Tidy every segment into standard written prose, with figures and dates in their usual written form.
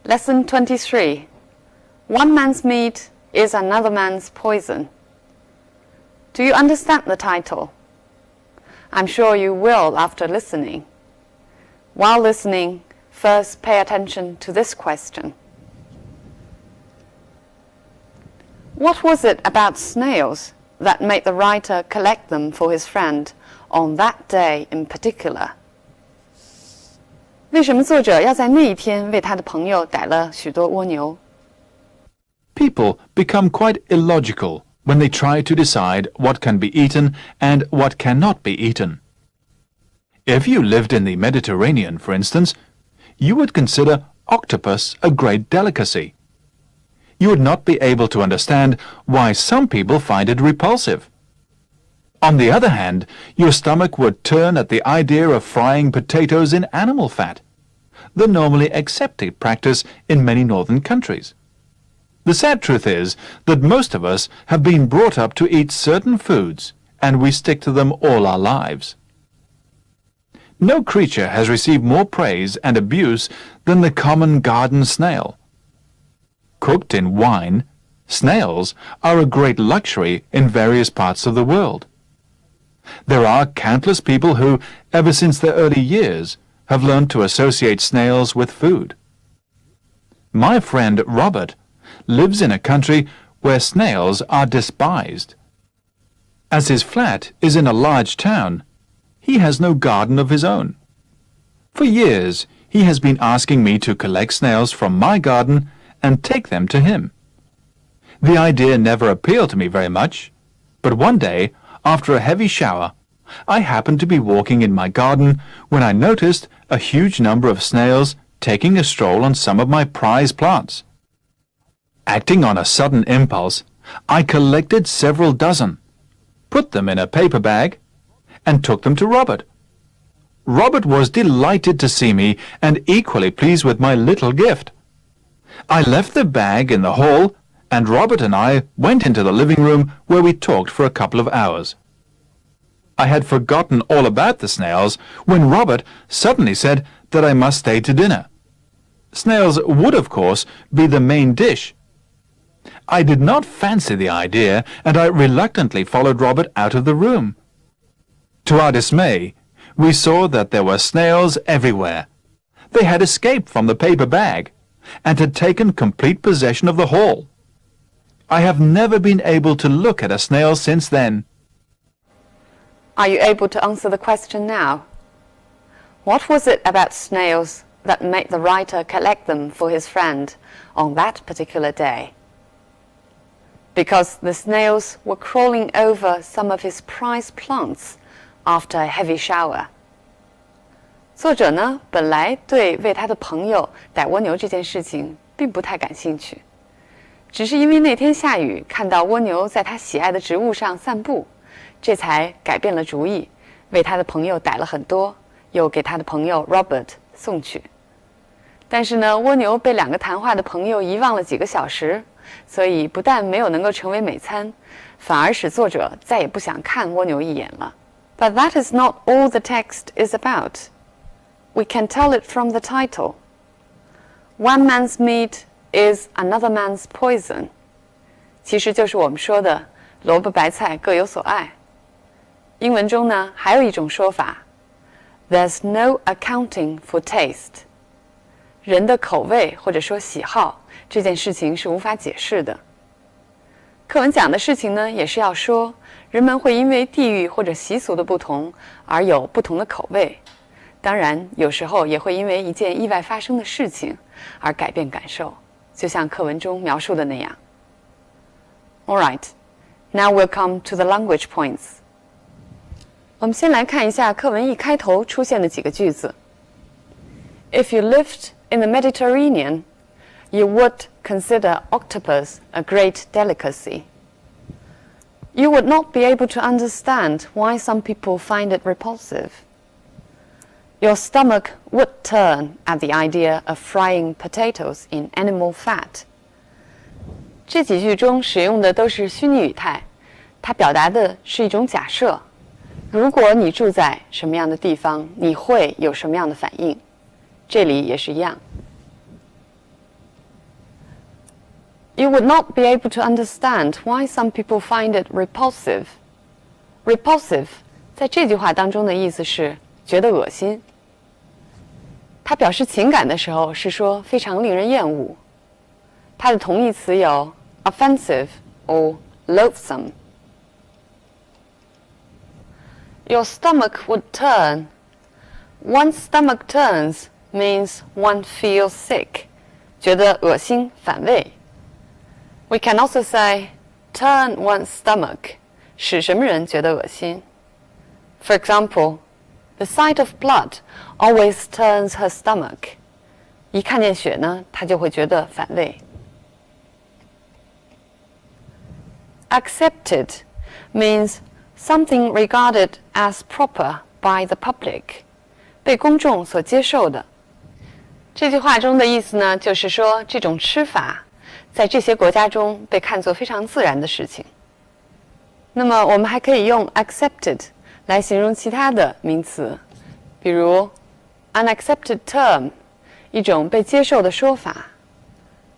Lesson 23. One man's meat is another man's poison. Do you understand the title? I'm sure you will after listening. While listening, first pay attention to this question. What was it about snails that made the writer collect them for his friend on that day in particular? 为什么作者要在那一天为他的朋友逮了许多蜗牛？ People become quite illogical when they try to decide what can be eaten and what cannot be eaten. If you lived in the Mediterranean, for instance, you would consider octopus a great delicacy. You would not be able to understand why some people find it repulsive. On the other hand, your stomach would turn at the idea of frying potatoes in animal fat, the normally accepted practice in many northern countries. The sad truth is that most of us have been brought up to eat certain foods, and we stick to them all our lives. No creature has received more praise and abuse than the common garden snail. Cooked in wine, snails are a great luxury in various parts of the world. There are countless people who, ever since their early years, have learned to associate snails with food. My friend Robert lives in a country where snails are despised. As his flat is in a large town, he has no garden of his own. For years, he has been asking me to collect snails from my garden and take them to him. The idea never appealed to me very much, but one day, after a heavy shower, I happened to be walking in my garden when I noticed a huge number of snails taking a stroll on some of my prize plants. Acting on a sudden impulse, I collected several dozen, put them in a paper bag, and took them to Robert. Robert was delighted to see me and equally pleased with my little gift. I left the bag in the hall, and Robert and I went into the living room where we talked for a couple of hours. I had forgotten all about the snails when Robert suddenly said that I must stay to dinner. Snails would, of course, be the main dish. I did not fancy the idea, and I reluctantly followed Robert out of the room. To our dismay, we saw that there were snails everywhere. They had escaped from the paper bag and had taken complete possession of the hall. I have never been able to look at a snail since then. Are you able to answer the question now? What was it about snails that made the writer collect them for his friend on that particular day? Because the snails were crawling over some of his prized plants after a heavy shower. 作者呢，本来对为他的朋友逮蜗牛这件事情并不太感兴趣，只是因为那天下雨，看到蜗牛在他喜爱的植物上散步，这才改变了主意，为他的朋友逮了很多，又给他的朋友 Robert 送去。但是呢，蜗牛被两个谈话的朋友遗忘了几个小时，所以不但没有能够成为美餐，反而使作者再也不想看蜗牛一眼了。But that is not all the text is about. We can tell it from the title. One man's meat is another man's poison. 其实就是我们说的萝卜白菜各有所爱。英文中呢，还有一种说法 There's no accounting for taste. 人的口味或者说喜好这件事情是无法解释的。课文讲的事情呢，也是要说人们会因为地域或者习俗的不同而有不同的口味。当然，有时候也会因为一件意外发生的事情而改变感受，就像课文中描述的那样。All right, now we'll come to the language points. 我们先来看一下课文一开头出现的几个句子。If you lived in the Mediterranean, you would consider octopus a great delicacy. You would not be able to understand why some people find it repulsive.Your stomach would turn at the idea of frying potatoes in animal fat. 这几句中使用的都是虚拟语态，它表达的是一种假设。如果你住在什么样的地方，你会有什么样的反应？这里也是一样。You would not be able to understand why some people find it repulsive. Repulsive 在这句话当中的意思是觉得恶心。它表示情感的时候是说非常令人厌恶。它的同义词有 offensive or loathsome. Your stomach would turn. One's stomach turns means one feels sick. 觉得恶心反胃。We can also say turn one's stomach. 使什么人觉得恶心。For example, the sight of blood always turns her stomach. 一看见血呢，她就会觉得反胃。Accepted means something regarded as proper by the public. 被公众所接受的。这句话中的意思呢，就是说这种吃法在这些国家中被看作非常自然的事情。那么我们还可以用 accepted 来形容其他的名词，比如 unaccepted term 一种被接受的说法，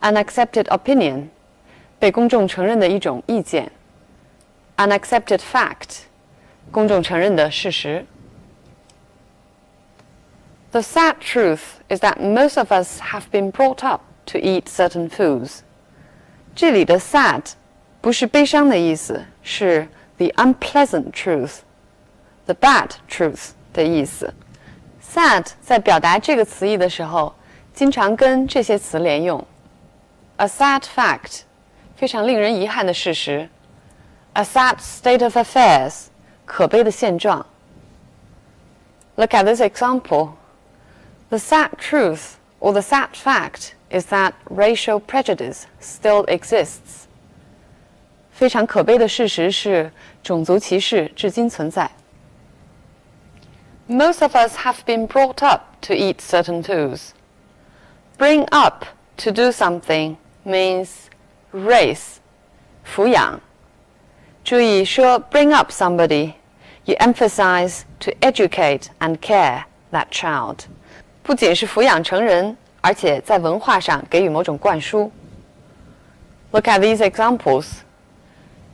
unaccepted opinion 被公众承认的一种意见， unaccepted fact 公众承认的事实。The sad truth is that most of us have been brought up to eat certain foods. 这里的 sad 不是悲伤的意思，是 the unpleasant truth, the bad truth 的意思。sad 在表达这个词义的时候，经常跟这些词连用。A sad fact 非常令人遗憾的事实。A sad state of affairs 可悲的现状。Look at this example.The sad truth or the sad fact is that racial prejudice still exists. 非常可悲的事实是，种族歧视至今存在。Most of us have been brought up to eat certain foods. Bring up to do something means raise, 抚养。注意说 bring up somebody, you emphasize to educate and care that child.不仅是抚养成人，而且在文化上给予某种灌输。Look at these examples.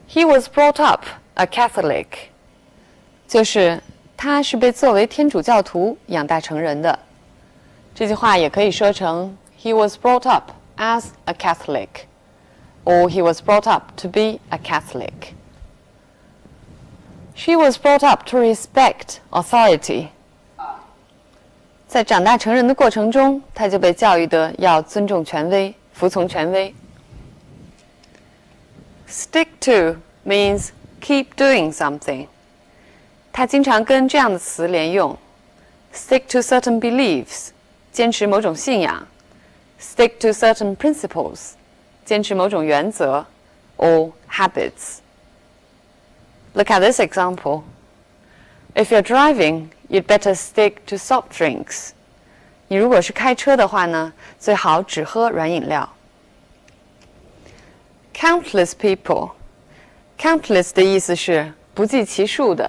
He was brought up a Catholic. 就是他是被作为天主教徒养大成人的。这句话也可以说成 He was brought up as a Catholic, or he was brought up to be a Catholic. She was brought up to respect authority.在长大成人的过程中，他就被教育的要尊重权威，服从权威。Stick to means keep doing something. 它经常跟这样的词连用。Stick to certain beliefs, 坚持某种信仰。Stick to certain principles, 坚持某种原则 or habits. Look at this example. If you're driving,You'd better stick to soft drinks. 你如果是开车的话呢，最好只喝软饮料。Countless people. Countless 的意思是不计其数的。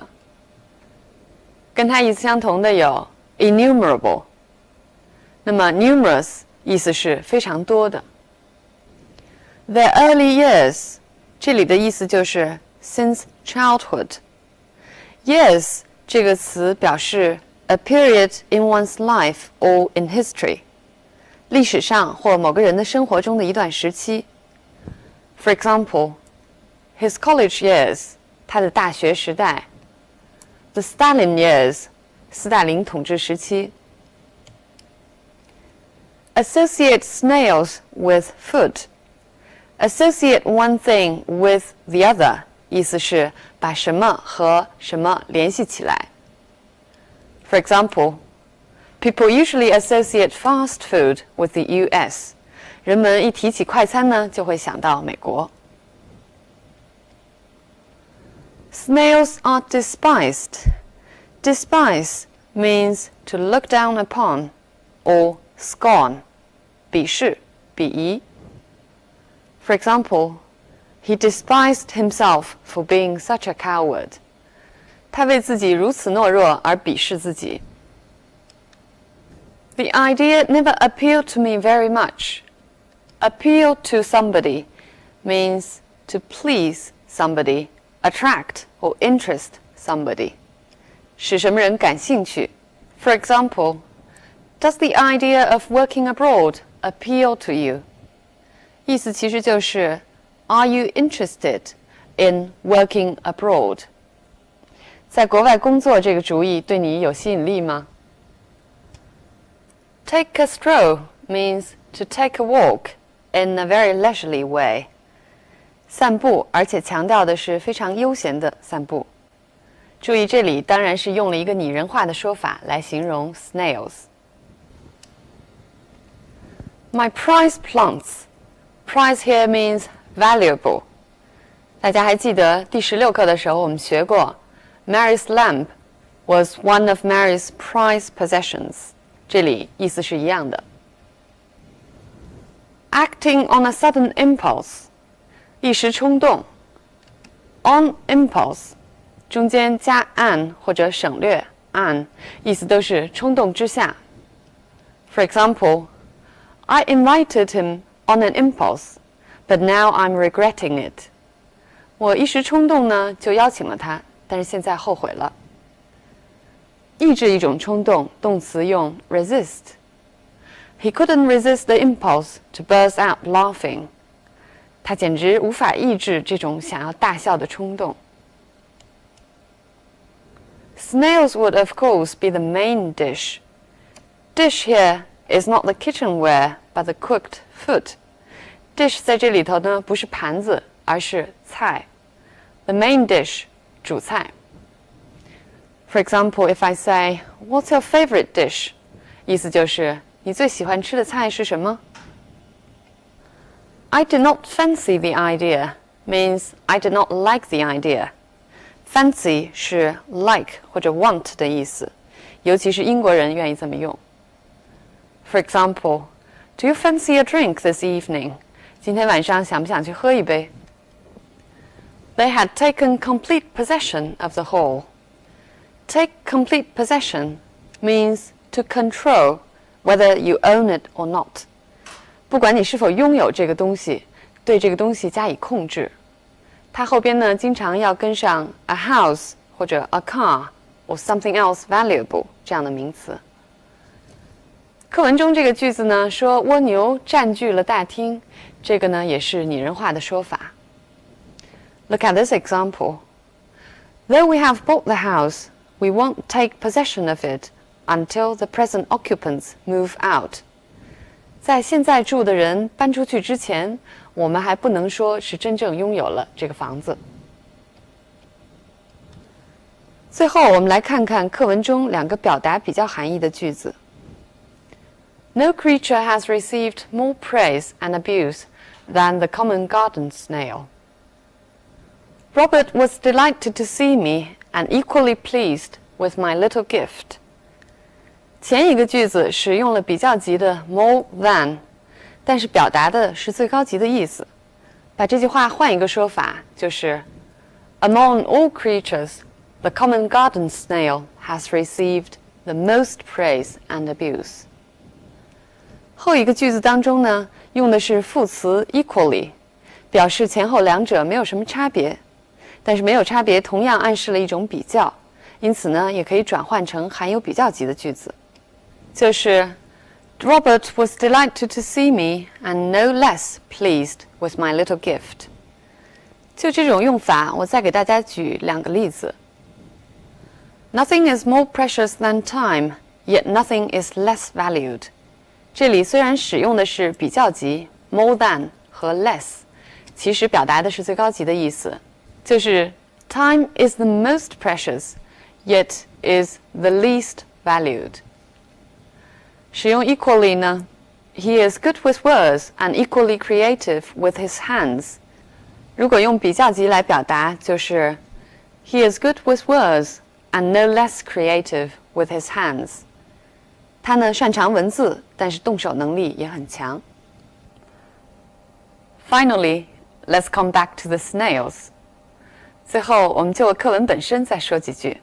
跟它意思相同的有 innumerable. 那么 numerous 意思是非常多的。Their early years. 这里的意思就是 since childhood. Years这个词表示 a period in one's life or in history. 历史上或某个人的生活中的一段时期。For example, his college years, 他的大学时代。The Stalin years, 斯大林统治时期。Associate snails with food. Associate one thing with the other.意思是把什么和什么联系起来。For example, people usually associate fast food with the US. 人们一提起快餐呢，就会想到美国。Snails are despised. Despise means to look down upon or scorn. 鄙视、鄙夷。For example,He despised himself for being such a coward. 他为自己如此懦弱而鄙视自己。The idea never appealed to me very much. Appeal to somebody means to please somebody, attract or interest somebody. 使什么人感兴趣。For example, does the idea of working abroad appeal to you? 意思其实就是 Are you interested in working abroad? 在国外工作这个主意对你有吸引力吗？ Take a stroll means to take a walk in a very leisurely way. 散步，而且强调的是非常悠闲的散步。注意，这里当然是用了一个拟人化的说法来形容 snails. My prized plants. Prize here means valuable. 大家还记得第16课的时候我们学过 Mary's lamp was one of Mary's prized possessions. 这里意思是一样的。Acting on a sudden impulse. 一时冲动 On impulse. 中间加 an 或者省略 an, 意思都是冲动之下。For example, I invited him on an impulse, but now I'm regretting it. 我一时冲动呢，就邀请了他，但是现在后悔了。抑制一种冲动，动词用 resist. He couldn't resist the impulse to burst out laughing. 他简直无法抑制这种想要大笑的冲动。Snails would of course be the main dish. Dish here is not the kitchenware, but the cooked food. Dish 在这里头呢，不是盘子，而是菜。The main dish, 主菜。For example, if I say, "What's your favorite dish?" 意思就是你最喜欢吃的菜是什么？ I did not fancy the idea means I did not like the idea. Fancy 是 like 或者 want 的意思，尤其是英国人愿意这么用。For example, do you fancy a drink this evening? 今天晚上想不想去喝一杯？ They had taken complete possession of the hall. Take complete possession means to control whether you own it or not. 不管你是否拥有这个东西，对这个东西加以控制。它后边呢，经常要跟上 a house 或者 a car or something else valuable 这样的名词。课文中这个句子呢，说蜗牛占据了大厅，这个呢也是拟人化的说法。Look at this example. Though we have bought the house, we won't take possession of it until the present occupants move out. 在现在住的人搬出去之前，我们还不能说是真正拥有了这个房子。最后，我们来看看课文中两个表达比较含义的句子。No creature has received more praise and abuse than the common garden snail. Robert was delighted to see me and equally pleased with my little gift. 前一个句子使用了比较级的 more than， 但是表达的是最高级的意思。把这句话换一个说法，就是 Among all creatures, the common garden snail has received the most praise and abuse. 后一个句子当中呢，用的是副词 equally， 表示前后两者没有什么差别。但是没有差别同样暗示了一种比较，因此呢，也可以转换成含有比较级的句子，就是 Robert was delighted to see me and no less pleased with my little gift. 就这种用法，我再给大家举两个例子。Nothing is more precious than time, yet nothing is less valued. 这里虽然使用的是比较级 more than 和 less， 其实表达的是最高级的意思。就是 time is the most precious, yet is the least valued. 使用 equally 呢 He is good with words and equally creative with his hands. 如果用比较级来表达，就是 He is good with words and no less creative with his hands. 他呢擅长文字，但是动手能力也很强。Finally, let's come back to the snails. 最后，我们就课文本身再说几句。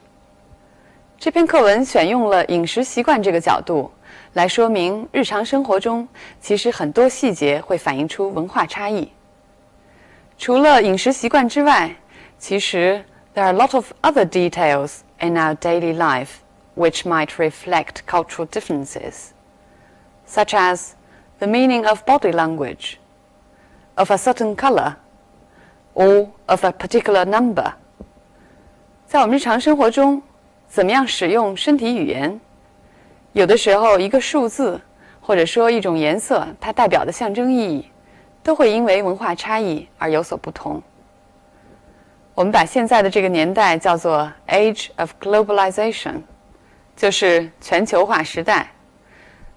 这篇课文选用了饮食习惯这个角度，来说明日常生活中其实很多细节会反映出文化差异。除了饮食习惯之外，其实 there are a lot of other details in our daily life which might reflect cultural differences, such as the meaning of body language, of a certain color, or of a particular number. 在我们日常生活中，怎么样使用身体语言？有的时候，一个数字或者说一种颜色，它代表的象征意义，都会因为文化差异而有所不同。我们把现在的这个年代叫做 Age of Globalization， 就是全球化时代。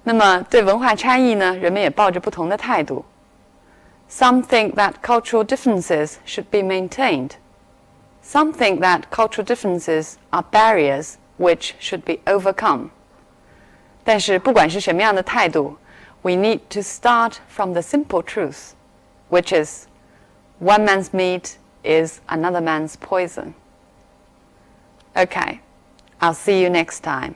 那么对文化差异呢，人们也抱着不同的态度。Some think that cultural differences should be maintained. Some think that cultural differences are barriers which should be overcome. 但是不管是什么样的态度， we need to start from the simple truth, which is one man's meat is another man's poison. Okay, I'll see you next time.